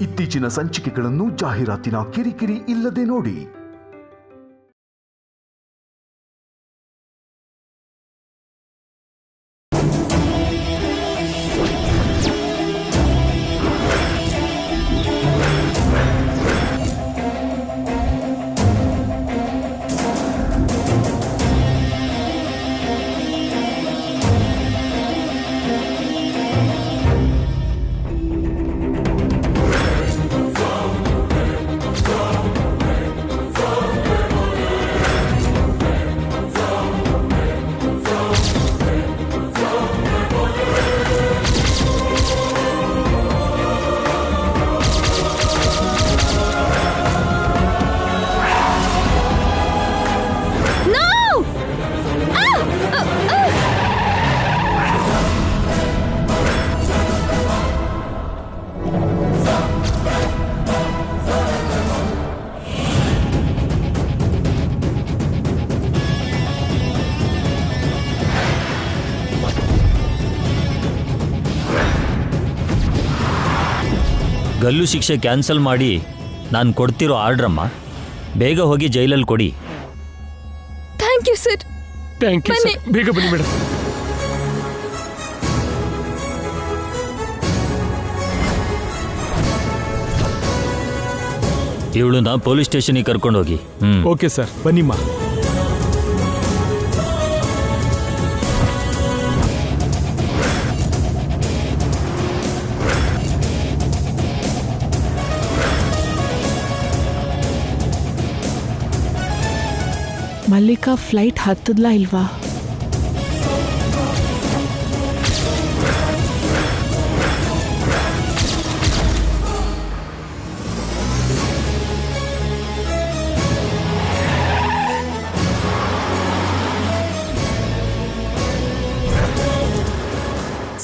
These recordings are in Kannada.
ಇತ್ತೀಚಿನ ಸಂಚಿಕೆಗಳನ್ನು ಜಾಹೀರಾತಿನ ಕಿರಿಕಿರಿ ಇಲ್ಲದೆ ನೋಡಿ. ಗಲ್ಲು ಶಿಕ್ಷೆ ಕ್ಯಾನ್ಸಲ್ ಮಾಡಿ ನಾನು ಕೊಡ್ತಿರೋ ಆರ್ಡ್ರಮ್ಮ. ಬೇಗ ಹೋಗಿ ಜೈಲಲ್ಲಿ ಕೊಡಿ. Thank you sir. Thank you sir. ಬೇಗ ಬನ್ನಿ ಮೇಡಮ್. ಇವಳನ್ನ ಪೊಲೀಸ್ ಸ್ಟೇಷನಿಗೆ ಕರ್ಕೊಂಡೋಗಿ. ಓಕೆ ಸರ್, ಬನ್ನಿಮ್ಮ. ಮಲ್ಲಿಕಾ ಫ್ಲೈಟ್ ಹತ್ತದ್ಲಾ ಇಲ್ವಾ?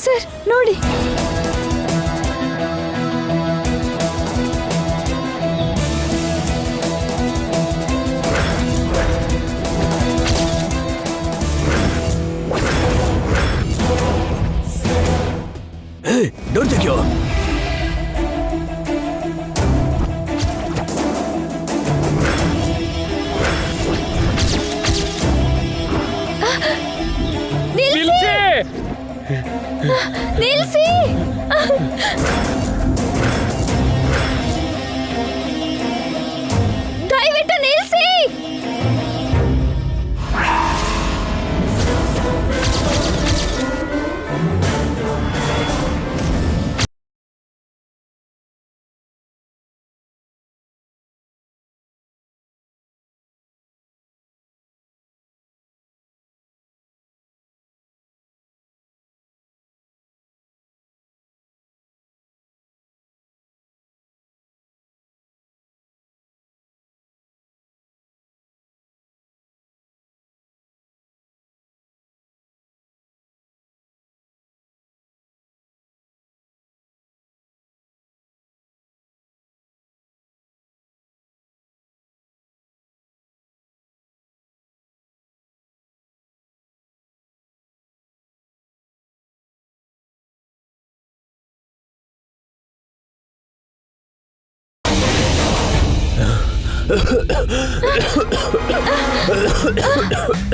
ಸರ್ ನೋಡಿ. ಡೋರ್ ತೆಗಿಯೋ. ನಿಲ್ಸಿ. ದಯವಿಟ್ಟು ನಿಲ್ಸಿ.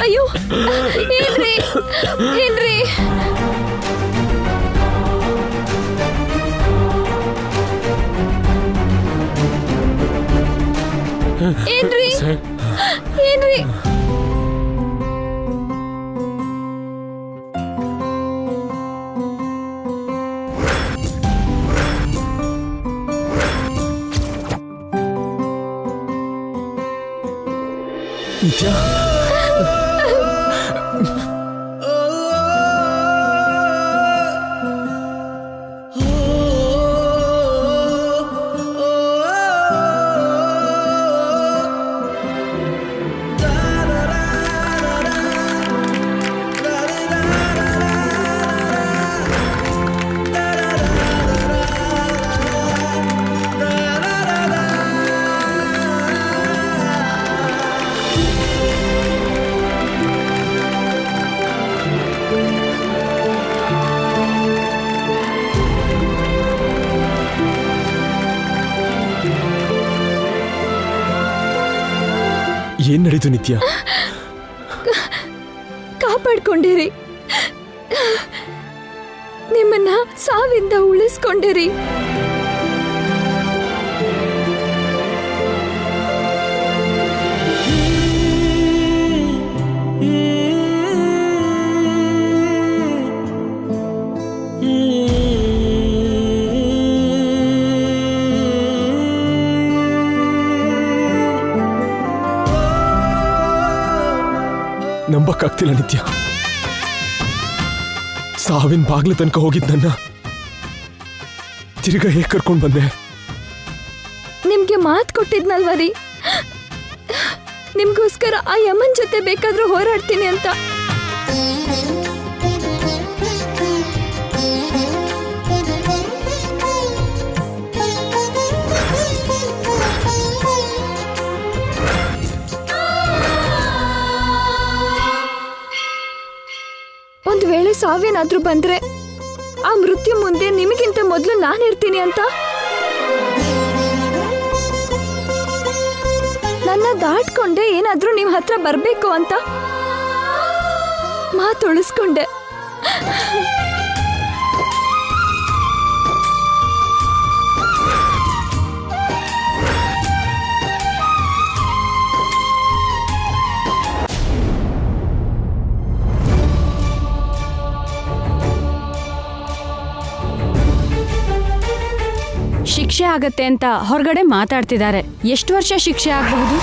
ಅಯ್ಯೋ, ಏನ್ರಿ ಏನ್ರಿ? ಏನ್ರಿ ಏನ್ರಿ? ನಿಜ? ಏನ್ ನಡೀತು ನಿತ್ಯ? ಕಾಪಾಡ್ಕೊಂಡಿರಿ, ನಿಮ್ಮನ್ನ ಸಾವಿಂದ ಉಳಿಸ್ಕೊಂಡಿರಿ. ನಂಬಕ್ಕಾಗ್ತಿಲ್ಲ ನಿತ್ಯ. ಸಾವಿನ ಬಾಗ್ಲ ತನಕ ಹೋಗಿದ್ ನನ್ನ ತಿರ್ಗಾ ಹೇಗ್ ಕರ್ಕೊಂಡ್ ಬಂದೆ? ನಿಮ್ಗೆ ಮಾತು ಕೊಟ್ಟಿದ್ನಲ್ವ ರೀ, ನಿಮ್ಗೋಸ್ಕರ ಆ ಯಮನ್ ಜೊತೆ ಬೇಕಾದ್ರೂ ಹೋರಾಡ್ತೀನಿ ಅಂತ. ಒಂದ್ ವೇಳೆ ಸಾವೇನಾದ್ರೂ ಬಂದ್ರೆ ಆ ಮೃತ್ಯು ಮುಂದೆ ನಿಮಗಿಂತ ಮೊದಲು ನಾನಿರ್ತೀನಿ ಅಂತ ನನ್ನ ದಾಟ್ಕೊಂಡೆ ಏನಾದ್ರೂ ನಿಮ್ ಹತ್ರ ಬರ್ಬೇಕು ಅಂತ ಮಾತುಳಿಸ್ಕೊಂಡೆ. ಶಿಕ್ಷೆ ಆಗತ್ತೆ ಅಂತ ಹೊರಗಡೆ ಮಾತಾಡ್ತಿದ್ದಾರೆ. ಎಷ್ಟು ವರ್ಷ ಶಿಕ್ಷೆ ಆಗಬಹುದು?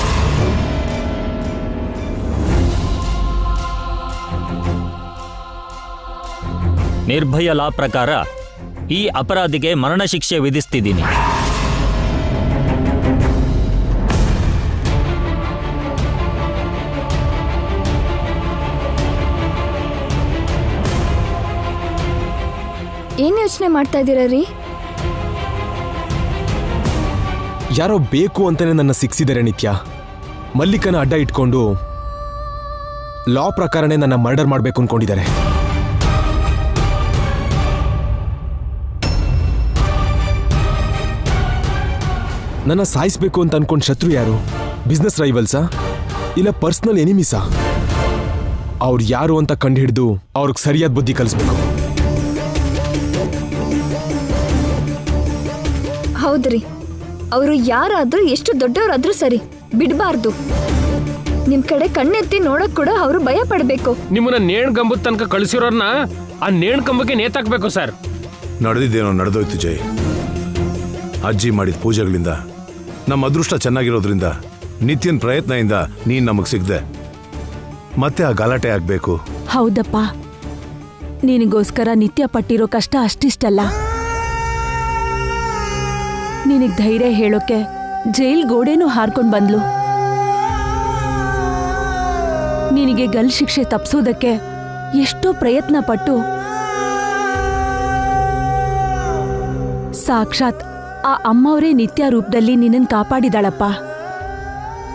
ನಿರ್ಭಯ ಲಾ ಪ್ರಕಾರ ಈ ಅಪರಾಧಿಗೆ ಮರಣ ಶಿಕ್ಷೆ ವಿಧಿಸ್ತಿದ್ದೀನಿ. ಏನ್ ಯೋಚನೆ ಮಾಡ್ತಾ ಇದ್ದೀರಾ ರೀ? ಯಾರೋ ಬೇಕು ಅಂತಾನೆ ನನ್ನ ಸಿಕ್ಸಿದ್ದಾರೆ ನಿತ್ಯ. ಮಲ್ಲಿಕನ ಅಡ್ಡ ಇಟ್ಕೊಂಡು ಲಾ ಪ್ರಕಾರನೇ ನನ್ನ ಮರ್ಡರ್ ಮಾಡ್ಬೇಕು ಅನ್ಕೊಂಡಿದ್ದಾರೆ. ನನ್ನ ಸಾಯಿಸ್ಬೇಕು ಅಂತ ಅನ್ಕೊಂಡ್ ಶತ್ರು ಯಾರು? ಬಿಸ್ನೆಸ್ ರೈವಲ್ಸಾ ಇಲ್ಲ ಪರ್ಸನಲ್ ಎನಿಮೀಸಾ? ಅವ್ರು ಯಾರು ಅಂತ ಕಂಡುಹಿಡಿದು ಅವ್ರಿಗೆ ಸರಿಯಾದ ಬುದ್ಧಿ ಕಲಿಸ್ಬೇಕು. ಹೌದ್ರಿ, ಅವರು ಯಾರಾದ್ರೂ ಎಷ್ಟು ದೊಡ್ಡವರಾದ್ರೂ ಸರಿ ಬಿಡಬಾರ್ದು. ನಿಮ್ ಕಡೆ ಕಣ್ಣೆತ್ತಿ ನೋಡಕ್ ಕೂಡ ಅವರು ಭಯ ಪಡ್ಬೇಕು. ನಿಮ್ಮನ್ನ ನೇಣ್ ಕಂಬದ ತನಕ ಕಳಿಸಿರೋರ್ನ ಆ ನೇಣ್ ಕಂಬಕ್ಕೆ ನೇತಾಕ್ಬೇಕು ಸರ್. ನಡೆದಿದ್ದೇನೋ ನಡೆದೋಯ್ತು ಜೈ. ಅಜ್ಜಿ ಮಾಡಿದ ಪೂಜೆಗಳಿಂದ ನಮ್ಮ ಅದೃಷ್ಟ ಚೆನ್ನಾಗಿರೋದ್ರಿಂದ ನಿತ್ಯನ್ ಪ್ರಯತ್ನದಿಂದ ನೀನ್ ನಮಗ್ ಸಿಗ್ದೆ. ಮತ್ತೆ ಆ ಗಲಾಟೆ ಆಗ್ಬೇಕು? ಹೌದಪ್ಪ, ನಿನಗೋಸ್ಕರ ನಿತ್ಯ ಪಟ್ಟಿರೋ ಕಷ್ಟ ಅಷ್ಟಿಷ್ಟಲ್ಲ. ನಿನಗ್ ಧೈರ್ಯ ಹೇಳೋಕೆ ಜೈಲ್ ಗೋಡೆನೂ ಹಾರ್ಕೊಂಡ್ ಬಂದ್ಲು. ನಿನಗೆ ಗಲ್ ಶಿಕ್ಷೆ ತಪ್ಸೋದಕ್ಕೆ ಎಷ್ಟೋ ಪ್ರಯತ್ನ ಪಟ್ಟು ಸಾಕ್ಷಾತ್ ಆ ಅಮ್ಮವರೇ ನಿತ್ಯ ರೂಪದಲ್ಲಿ ನಿನ್ನನ್ ಕಾಪಾಡಿದಾಳಪ್ಪ.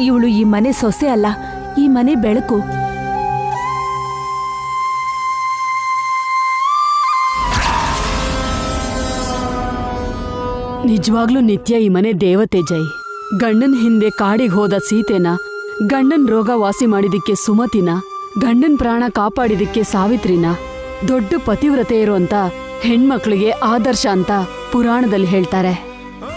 ಇವಳು ಈ ಮನೆ ಸೊಸೆ ಅಲ್ಲ, ಈ ಮನೆ ಬೆಳಕು. ನಿಜವಾಗ್ಲೂ ನಿತ್ಯ ಈ ಮನೆ ದೇವತೆ ಜೈ. ಗಂಡನ್ ಹಿಂದೆ ಕಾಡಿಗೆ ಹೋದ ಸೀತೆನ, ಗಂಡನ್ ರೋಗ ವಾಸಿ ಮಾಡಿದಿಕ್ಕೆ ಸುಮತಿನ, ಗಂಡನ್ ಪ್ರಾಣ ಕಾಪಾಡಿದಿಕ್ಕೆ ಸಾವಿತ್ರಿನ, ದೊಡ್ಡ ಪತಿವ್ರತೆ ಇರುವಂತ ಹೆಣ್ಮಕ್ಳಿಗೆ ಆದರ್ಶ ಅಂತ ಪುರಾಣದಲ್ಲಿ ಹೇಳ್ತಾರೆ.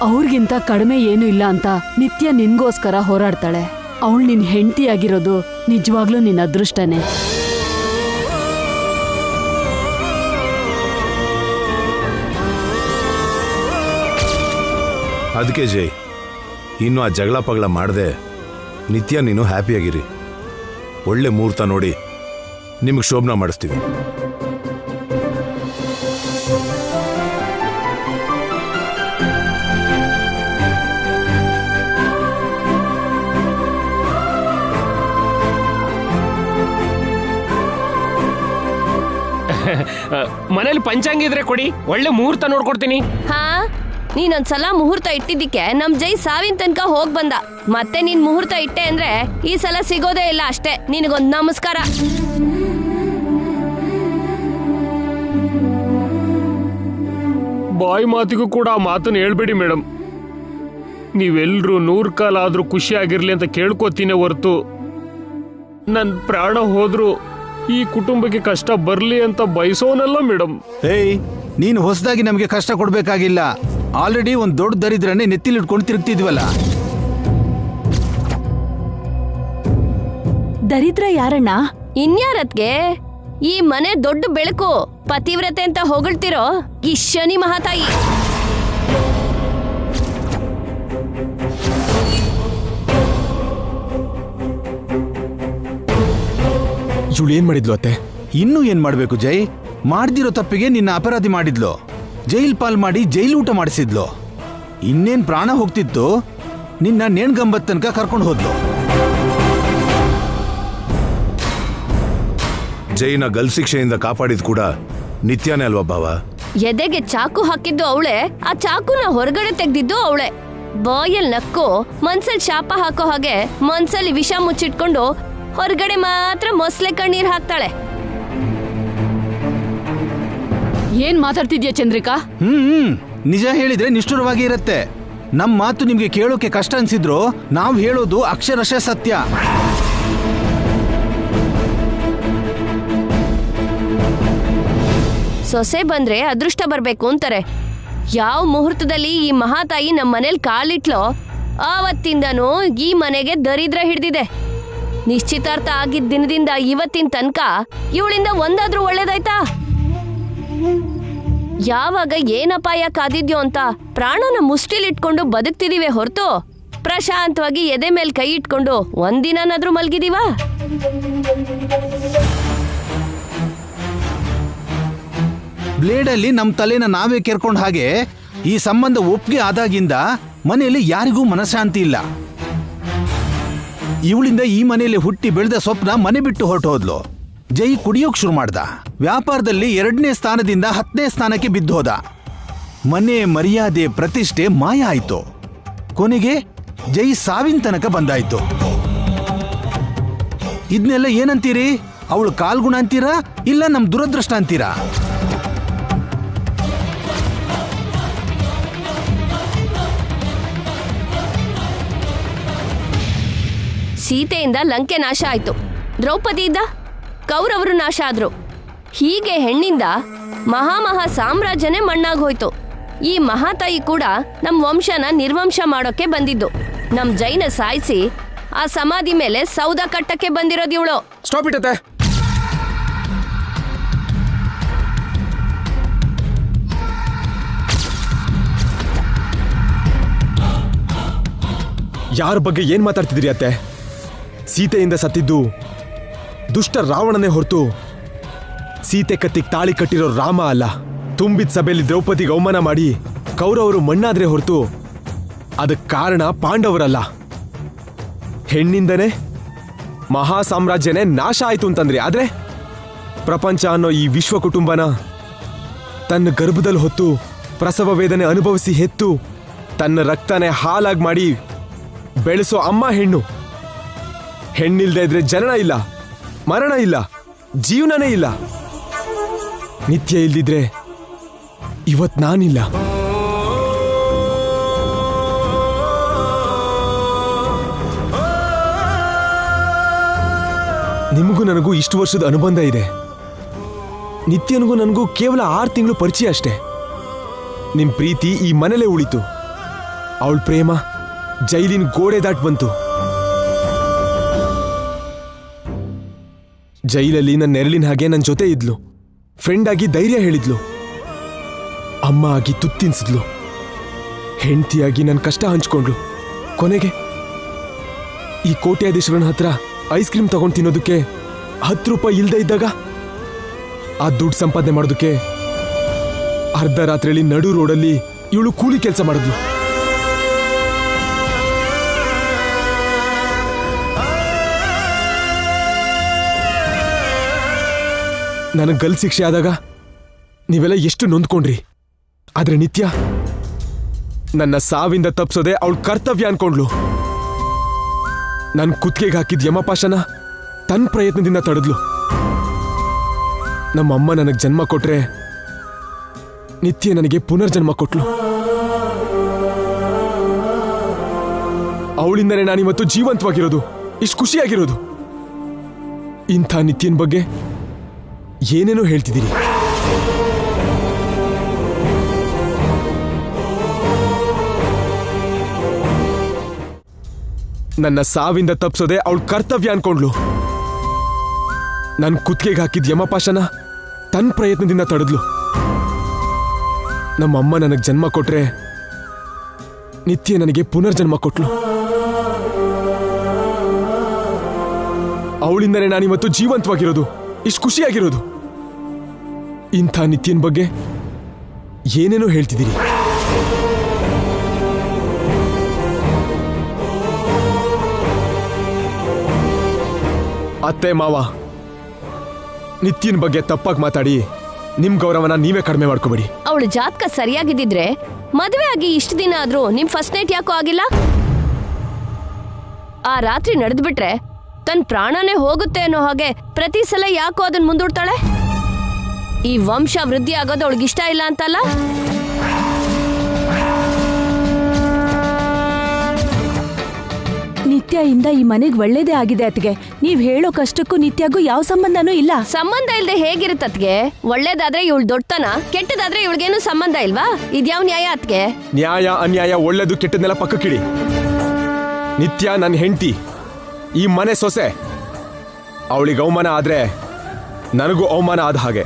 ಅವ್ರಿಗಿಂತ ಕಡಿಮೆ ಏನೂ ಇಲ್ಲ ಅಂತ ನಿತ್ಯ ನಿನ್ಗೋಸ್ಕರ ಹೋರಾಡ್ತಾಳೆ. ಅವಳು ನಿನ್ ಹೆಂಡತಿಯಾಗಿರೋದು ನಿಜವಾಗ್ಲೂ ನಿನ್ನ ಅದೃಷ್ಟನೇ. ಅದಕ್ಕೆ ಜೈ, ಇನ್ನು ಆ ಜಗಳ ಪಗಳ ಮಾಡದೆ ನಿತ್ಯ ನೀನು ಹ್ಯಾಪಿಯಾಗಿರಿ. ಒಳ್ಳೆ ಮುಹೂರ್ತ ನೋಡಿ ನಿಮಗೆ ಶೋಭನ ಮಾಡಿಸ್ತೀವಿ. ಮನೇಲಿ ಪಂಚಾಂಗ ಇದ್ರೆ ಕೊಡಿ, ಒಳ್ಳೆ ಮುಹೂರ್ತ ನೋಡ್ಕೊಡ್ತೀನಿ. ಹಾ, ನೀನೊಂದ್ಸಲ ಮುಹೂರ್ತ ಇಟ್ಟಿದ್ದಕ್ಕೆ ನಮ್ ಜೈ ಸಾವಿನ ತನಕ ಹೋಗ್ ಬಂದ. ಮತ್ತೆ ನೀನ್ ಮುಹೂರ್ತ ಇಟ್ಟೆ ಅಂದ್ರೆ ಈ ಸಲ ಸಿಗೋದೇ ಇಲ್ಲ ಅಷ್ಟೇ. ನಿನಗೊಂದ್ ನಮಸ್ಕಾರ. ಬಾಯಿ ಮಾತಿಗೂ ಕೂಡ ಆ ಮಾತನ್ನ ಹೇಳ್ಬೇಡಿ ಮೇಡಮ್. ನೀವೆಲ್ರೂ 100 ಕಾಲ ಆದ್ರೂ ಖುಷಿ ಆಗಿರ್ಲಿ ಅಂತ ಕೇಳ್ಕೊತೀನಿ ಹೊರತು ನನ್ನ ಪ್ರಾಣ ಹೋದ್ರು ಈ ಕುಟುಂಬಕ್ಕೆ ಕಷ್ಟ ಬರ್ಲಿ ಅಂತ ಬಯಸೋನಲ್ಲ ಮೇಡಮ್. ಏಯ್, ನೀನು ಹೊಸದಾಗಿ ನಮಗೆ ಕಷ್ಟ ಕೊಡ್ಬೇಕಾಗಿಲ್ಲ. ಆಲ್ರೆಡಿ ಒಂದ್ ದೊಡ್ಡ ದರಿದ್ರನ್ನೇ ನೆತ್ತಿಲಿಟ್ಕೊಂಡು ತಿರುಗ್ತಿದ್ವಲ್ಲ. ದರಿದ್ರ ಯಾರಣ್ಣ? ಇನ್ಯಾರತ್ಗೆ? ಈ ಮನೆ ದೊಡ್ಡ ಬೆಳಕು, ಪತಿವ್ರತೆ ಅಂತ ಹೊಗಳ್ತಿರೋ ಈ ಶನಿ ಮಹಾತಾಯಿ. ಇವಳು ಏನ್ ಮಾಡಿದ್ಲು ಅತ್ತೆ? ಇನ್ನೂ ಏನ್ ಮಾಡ್ಬೇಕು ಜೈ? ಮಾಡ್ದಿರೋ ತಪ್ಪಿಗೆ ನಿನ್ನ ಅಪರಾಧಿ ಮಾಡಿದ್ಲು, ಜೈಲ್ ಪಾಲ್ ಮಾಡಿ ಜೈಲ್ ಊಟ ಮಾಡಿಸಿದ್ಲು. ಇನ್ನೇನ್ ಪ್ರಾಣ ಹೋಗ್ತಿತ್ತು, ನಿನ್ನ ನೇಣ್ಗಂಬತ್ ತನಕ ಕರ್ಕೊಂಡು ಹೋದ್ಲು. ಜೈನ ಗಲ್ ಶಿಕ್ಷೆಯಿಂದ ಕಾಪಾಡಿದ್ ಕೂಡ ನಿತ್ಯನೇ ಅಲ್ವಾ ಭಾವ? ಎದೆಗೆ ಚಾಕು ಹಾಕಿದ್ದು ಅವಳೆ, ಆ ಚಾಕುನ ಹೊರಗಡೆ ತೆಗ್ದಿದ್ದು ಅವಳೆ. ಬಾಯಲ್ ನಕ್ಕು ಮನ್ಸಲ್ಲಿ ಶಾಪ ಹಾಕೋ ಹಾಗೆ ಮನ್ಸಲ್ಲಿ ವಿಷ ಮುಚ್ಚಿಟ್ಕೊಂಡು ಹೊರಗಡೆ ಮಾತ್ರ ಮೊಸಳೆ ಕಣ್ಣೀರ್ ಹಾಕ್ತಾಳೆ. ಏನ್ ಮಾತಾಡ್ತಿದ್ಯಾ ಚಂದ್ರಿಕಾ? ನಿಜ ಹೇಳಿದ್ರೆ ನಿಷ್ಠುರವಾಗಿ ಇರತ್ತೆ. ನಮ್ ಮಾತು ನಿಮ್ಗೆ ಕೇಳೋಕೆ ಕಷ್ಟ ಅನ್ಸಿದ್ರು ನಾವು ಹೇಳೋದು ಅಕ್ಷರಶಃ ಸತ್ಯ. ಸೊಸೆ ಬಂದ್ರೆ ಅದೃಷ್ಟ ಬರ್ಬೇಕು ಅಂತಾರೆ. ಯಾವ ಮುಹೂರ್ತದಲ್ಲಿ ಈ ಮಹಾತಾಯಿ ನಮ್ಮ ಮನೇಲಿ ಕಾಲಿಟ್ಲೋ ಆವತ್ತಿಂದನೂ ಈ ಮನೆಗೆ ದರಿದ್ರ ಹಿಡ್ದಿದೆ. ನಿಶ್ಚಿತಾರ್ಥ ಆಗಿದ್ದ ದಿನದಿಂದ ಇವತ್ತಿನ ತನಕ ಇವಳಿಂದ ಒಂದಾದ್ರೂ ಒಳ್ಳೇದಾಯ್ತಾ? ಯಾವಾಗ ಏನಪಾಯ ಕಾದಿದ್ಯೋ ಅಂತ ಪ್ರಾಣನ ಮುಷ್ಟಿಲಿಟ್ಕೊಂಡು ಬದುಕ್ತಿದೀವಿ ಹೊರತು ಪ್ರಶಾಂತವಾಗಿ ಎದೆ ಮೇಲೆ ಕೈ ಇಟ್ಕೊಂಡು ಒಂದಿನಾದ್ರೂ ಮಲ್ಗಿದೀವಾ? ಬ್ಲೇಡಲ್ಲಿ ನಮ್ಮ ತಲೆನ ನಾವೇ ಕೆರ್ಕೊಂಡ ಹಾಗೆ ಈ ಸಂಬಂಧ ಒಪ್ಪಿಗೆ ಆದಾಗಿಂದ ಮನೆಯಲ್ಲಿ ಯಾರಿಗೂ ಮನಃಶಾಂತಿ ಇಲ್ಲ. ಇವಳಿಂದ ಈ ಮನೆಯಲ್ಲಿ ಹುಟ್ಟಿ ಬೆಳೆದ ಸ್ವಪ್ನ ಮನೆ ಬಿಟ್ಟು ಹೊರಟು ಹೋದ್ಲು. ಜೈ ಕುಡಿಯೋಕ್ ಶುರು ಮಾಡ್ದ. ವ್ಯಾಪಾರದಲ್ಲಿ 2ನೇ ಸ್ಥಾನದಿಂದ 10ನೇ ಸ್ಥಾನಕ್ಕೆ ಬಿದ್ದೋದ. ಮನೆ ಮರ್ಯಾದೆ ಪ್ರತಿಷ್ಠೆ ಮಾಯ ಆಯ್ತು. ಕೊನೆಗೆ ಜೈ ಸಾವಿನ ತನಕ ಬಂದಾಯ್ತು. ಇದನ್ನೆಲ್ಲ ಏನಂತೀರಿ? ಅವಳು ಕಾಲ್ಗುಣ ಅಂತೀರಾ ಇಲ್ಲ ನಮ್ ದುರದೃಷ್ಟ ಅಂತೀರಾ? ಸೀತೆಯಿಂದ ಲಂಕೆ ನಾಶ ಆಯ್ತು, ದ್ರೌಪದಿಯಿಂದ ಕೌರವರು ನಾಶ ಆದ್ರು. ಹೀಗೆ ಹೆಣ್ಣಿಂದ ಮಹಾ ಸಾಮ್ರಾಜ್ಯನೇ ಮಣ್ಣಾಗೋಯ್ತು. ಈ ಮಹಾತಾಯಿ ಕೂಡ ನಮ್ಮ ವಂಶನ ನಿರ್ವಂಶ ಮಾಡೋಕೆ ಬಂದಿದ್ದು. ನಮ್ ಜೈನ ಸಾಯಿಸಿ ಆ ಸಮಾಧಿ ಮೇಲೆ ಸೌದ ಕಟ್ಟಕ್ಕೆ ಬಂದಿರೋದು ಇವಳು. ಸ್ಟಾಪ್ ಇಟ್ಟತೆ. ಯಾರ ಬಗ್ಗೆ ಏನ್ ಮಾತಾಡ್ತಿದ್ರಿ ಅತ್ತೆ? ಸೀತೆಯಿಂದ ಸತ್ತಿದ್ದು ದುಷ್ಟ ರಾವಣನೇ ಹೊರತು ಸೀತೆ ಕತ್ತಿಗೆ ತಾಳಿ ಕಟ್ಟಿರೋ ರಾಮ ಅಲ್ಲ. ತುಂಬಿದ ಸಭೆಯಲ್ಲಿ ದ್ರೌಪದಿಗೆ ಅವಮಾನ ಮಾಡಿ ಕೌರವರು ಮಣ್ಣಾದ್ರೆ ಹೊರತು ಅದಕ್ಕೆ ಕಾರಣ ಪಾಂಡವರಲ್ಲ. ಹೆಣ್ಣಿಂದನೇ ಮಹಾ ಸಾಮ್ರಾಜ್ಯನೇ ನಾಶ ಆಯ್ತು ಅಂತಂದ್ರಿ. ಆದ್ರೆ ಪ್ರಪಂಚ ಅನ್ನೋ ಈ ವಿಶ್ವ ಕುಟುಂಬನ ತನ್ನ ಗರ್ಭದಲ್ಲಿ ಹೊತ್ತು ಪ್ರಸವ ವೇದನೆ ಅನುಭವಿಸಿ ಹೆತ್ತು ತನ್ನ ರಕ್ತನೇ ಹಾಲಾಗಿ ಮಾಡಿ ಬೆಳೆಸೋ ಅಮ್ಮ ಹೆಣ್ಣು. ಹೆಣ್ಣಿಲ್ದೇ ಇದ್ರೆ ಜನನ ಇಲ್ಲ, ಮರಣ ಇಲ್ಲ, ಜೀವನನೇ ಇಲ್ಲ. ನಿತ್ಯ ಇಲ್ದಿದ್ರೆ ಇವತ್ ನಾನಿಲ್ಲ. ನಿಮಗೂ ನನಗೂ ಇಷ್ಟು ವರ್ಷದ ಅನುಬಂಧ ಇದೆ. ನಿತ್ಯನಿಗೂ ನನಗೂ ಕೇವಲ 6 ತಿಂಗಳು ಪರಿಚಯ ಅಷ್ಟೇ. ನಿಮ್ ಪ್ರೀತಿ ಈ ಮನೇಲೇ ಉಳಿತು. ಅವಳ ಪ್ರೇಮ ಜೈಲಿನ ಗೋಡೆ ದಾಟ್ ಬಂತು. ಜೈಲಲ್ಲಿ ನನ್ನ ನೆರಳಿನ ಹಾಗೆ ನನ್ನ ಜೊತೆ ಇದ್ಲು. ಫ್ರೆಂಡ್ ಆಗಿ ಧೈರ್ಯ ಹೇಳಿದ್ಲು. ಅಮ್ಮ ಆಗಿ ತುತ್ತಿನ್ಸಿದ್ಲು. ಹೆಂಡತಿಯಾಗಿ ನನ್ನ ಕಷ್ಟ ಹಂಚ್ಕೊಂಡ್ಲು. ಕೊನೆಗೆ ಈ ಕೋಟ್ಯಾಧೀಶ್ವರನ ಹತ್ರ ಐಸ್ ಕ್ರೀಮ್ ತಗೊಂಡು ತಿನ್ನೋದಕ್ಕೆ 10 ರೂಪಾಯಿ ಇಲ್ದೇ ಇದ್ದಾಗ ಆ ದುಡ್ಡು ಸಂಪಾದನೆ ಮಾಡೋದಕ್ಕೆ ಅರ್ಧ ರಾತ್ರಿಯಲ್ಲಿ ನಡು ರೋಡಲ್ಲಿ ಇವಳು ಕೂಲಿ ಕೆಲಸ ಮಾಡಿದ್ಲು. ನನಗೆ ಗಲ್ ಶಿಕ್ಷೆ ಆದಾಗ ನೀವೆಲ್ಲ ಎಷ್ಟು ನೊಂದ್ಕೊಂಡ್ರಿ. ಆದ್ರೆ ನಿತ್ಯ ನನ್ನ ಸಾವಿಂದ ತಪ್ಸೋದೆ ಅವಳ ಕರ್ತವ್ಯ ಅನ್ಕೊಂಡ್ಲು. ನನ್ನ ಕುತ್ತಿಗೆಗೆ ಹಾಕಿದ ಯಮಪಾಶನ ತನ್ನ ಪ್ರಯತ್ನದಿಂದ ತಡೆದ್ಲು. ನಮ್ಮಮ್ಮ ನನಗೆ ಜನ್ಮ ಕೊಟ್ರೆ ನಿತ್ಯ ನನಗೆ ಪುನರ್ಜನ್ಮ ಕೊಟ್ಲು. ಅವಳಿಂದನೇ ನಾನಿವತ್ತು ಜೀವಂತವಾಗಿರೋದು, ಇಷ್ಟು ಖುಷಿಯಾಗಿರೋದು. ಇಂಥ ನಿತ್ಯನ್ ಬಗ್ಗೆ ಏನೇನೋ ಹೇಳ್ತಿದ್ದೀರಿ. ನನ್ನ ಸಾವಿಂದ ತಪ್ಸೋದೆ ಅವಳ ಕರ್ತವ್ಯ ಅನ್ಕೊಂಡ್ಲು. ನನ್ ಕುತ್ತಿಗೆಗೆ ಹಾಕಿದ ಯಮಪಾಶನ ತನ್ನ ಪ್ರಯತ್ನದಿಂದ ತಡೆದ್ಲು. ನಮ್ಮಮ್ಮ ನನಗೆ ಜನ್ಮ ಕೊಟ್ರೆ ನಿತ್ಯ ನನಗೆ ಪುನರ್ಜನ್ಮ ಕೊಟ್ಲು. ಅವಳಿಂದನೇ ನಾನಿವತ್ತು ಜೀವಂತವಾಗಿರೋದು, ಇಷ್ಟು ಖುಷಿಯಾಗಿರೋದು. ಇಂಥ ನಿತ್ಯನ್ ಬಗ್ಗೆ ಏನೇನೋ ಹೇಳ್ತಿದ್ದೀರಿ. ಅತ್ತೆ ಮಾವ, ನಿತ್ಯನ್ ಬಗ್ಗೆ ತಪ್ಪಾಗಿ ಮಾತಾಡಿ ನಿಮ್ ಗೌರವನ ನೀವೇ ಕಡಿಮೆ ಮಾಡ್ಕೋಬೇಡಿ. ಅವಳು ಜಾತಕ ಸರಿಯಾಗಿದ್ದಿದ್ರೆ ಮದುವೆ ಆಗಿ ಇಷ್ಟು ದಿನ ಆದ್ರೂ ನಿಮ್ ಫಸ್ಟ್ ನೈಟ್ ಯಾಕೋ ಆಗಿಲ್ಲ? ಆ ರಾತ್ರಿ ನಡೆದ್ಬಿಟ್ರೆ ತನ್ನ ಪ್ರಾಣನೇ ಹೋಗುತ್ತೆ ಅನ್ನೋ ಹಾಗೆ ಪ್ರತಿ ಸಲ ಯಾಕೋ ಅದನ್ನ ಮುಂದೂಡ್ತಾಳೆ? ಈ ವಂಶ ವೃದ್ಧಿ ಆಗೋದು ಅವಳಿಗಿಷ್ಟ ಇಲ್ಲ ಅಂತಲ್ಲ? ನಿತ್ಯದಿಂದ ಈ ಮನೆಗೆ ಒಳ್ಳೇದೇ ಆಗಿದೆ ಅತ್ಗೆ. ನೀವ್ ಹೇಳೋ ಕಷ್ಟಕ್ಕೂ ನಿತ್ಯಗೂ ಯಾವ ಸಂಬಂಧನೂ ಇಲ್ಲ. ಸಂಬಂಧ ಇಲ್ದೆ ಹೇಗಿರುತ್ತತ್ಗೆ? ಒಳ್ಳೇದಾದ್ರೆ ಇವಳು ದೊಡ್ಡತನ, ಕೆಟ್ಟದಾದ್ರೆ ಇವಳಿಗೇನು ಸಂಬಂಧ ಇಲ್ವಾ? ಇದ್ಯಾವ ನ್ಯಾಯ ಅತ್ಗೆ? ನ್ಯಾಯ ಅನ್ಯಾಯ ಒಳ್ಳೇದು ಕೆಟ್ಟದನ್ನೆಲ್ಲ ಪಕ್ಕಕ್ಕಿಡಿ. ನಿತ್ಯ ನನ್ನ ಹೆಂಡತಿ, ಈ ಮನೆ ಸೊಸೆ. ಅವಳಿಗೆ ಅವಮಾನ ಆದ್ರೆ ನನಗೂ ಅವಮಾನ ಆದ ಹಾಗೆ.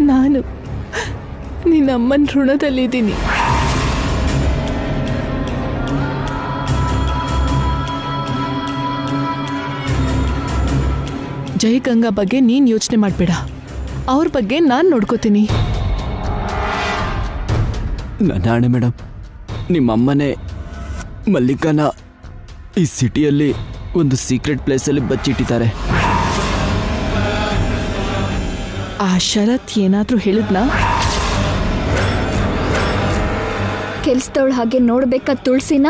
ನಾನು ನಿನ್ನಮ್ಮನ ಋಣದಲ್ಲಿದ್ದೀನಿ. ಜಯಗಂಗಾ ಬಗ್ಗೆ ನೀನ್ ಯೋಚನೆ ಮಾಡಬೇಡ, ಅವ್ರ ಬಗ್ಗೆ ನಾನು ನೋಡ್ಕೋತೀನಿ. ನಾಳೆ ಮೇಡಮ್, ನಿಮ್ಮಮ್ಮನೇ ಮಲ್ಲಿಕಾನ ಈ ಸಿಟಿಯಲ್ಲಿ ಒಂದು ಸೀಕ್ರೆಟ್ ಪ್ಲೇಸಲ್ಲಿ ಬಚ್ಚಿಟ್ಟಿದ್ದಾರೆ. ಆ ಶರತ್ ಏನಾದ್ರೂ ಹೇಳಿದ್ನಾ? ಕೆಲ್ಸದವಳ ಹಾಗೆ ನೋಡ್ಬೇಕಾದ ತುಳಸಿನ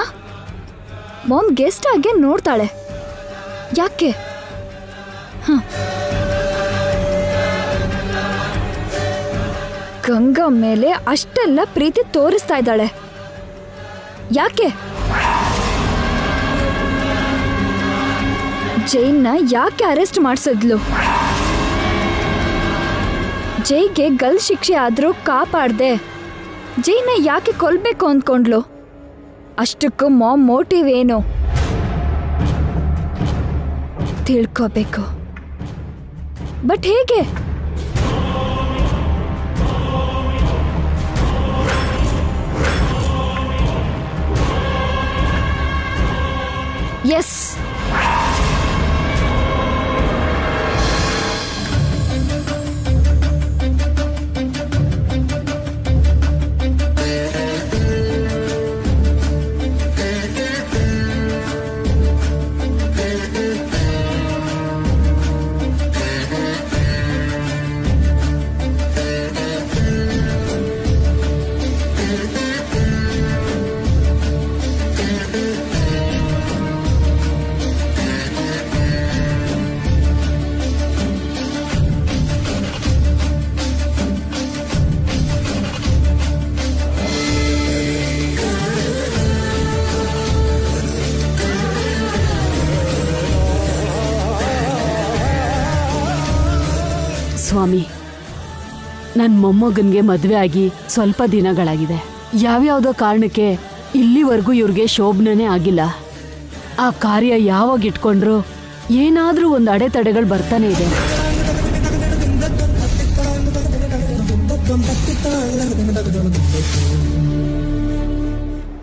ಮಾಮ್ ಗೆಸ್ಟ್ ಹಾಗೆ ನೋಡ್ತಾಳೆ. ಯಾಕೆ? ಗಂಗಾ ಮೇಲೆ ಅಷ್ಟೆಲ್ಲ ಪ್ರೀತಿ ತೋರಿಸ್ತಾ ಇದ್ದಾಳೆ. ಯಾಕೆ? ಜೈನ್ನ ಯಾಕೆ ಅರೆಸ್ಟ್ ಮಾಡಿಸಿದ್ಲು? ಜೈಗೆ ಗಲ್ ಶಿಕ್ಷೆ ಆದ್ರೂ ಕಾಪಾಡ್ದೆ ಜೈನ ಯಾಕೆ ಕೊಲ್ಬೇಕು ಅಂದ್ಕೊಂಡ್ಲು? ಅಷ್ಟಕ್ಕೂ ಮಾಮ್ ಮೋಟಿವ್ ಏನು ತಿಳ್ಕೋಬೇಕು. ಬಟ್ ಹೇಗೆ? ಎಸ್, ಸ್ವಾಮಿ, ನನ್ನ ಮೊಮ್ಮಗನಿಗೆ ಮದುವೆ ಆಗಿ ಸ್ವಲ್ಪ ದಿನಗಳಾಗಿದೆ. ಯಾವ್ಯಾವುದೋ ಕಾರಣಕ್ಕೆ ಇಲ್ಲಿವರೆಗೂ ಇವ್ರಿಗೆ ಶೋಭನೇ ಆಗಿಲ್ಲ. ಆ ಕಾರ್ಯ ಯಾವಾಗ ಇಟ್ಕೊಂಡ್ರು ಏನಾದ್ರೂ ಒಂದು ಅಡೆತಡೆಗಳು ಬರ್ತಾನೆ ಇದೆ.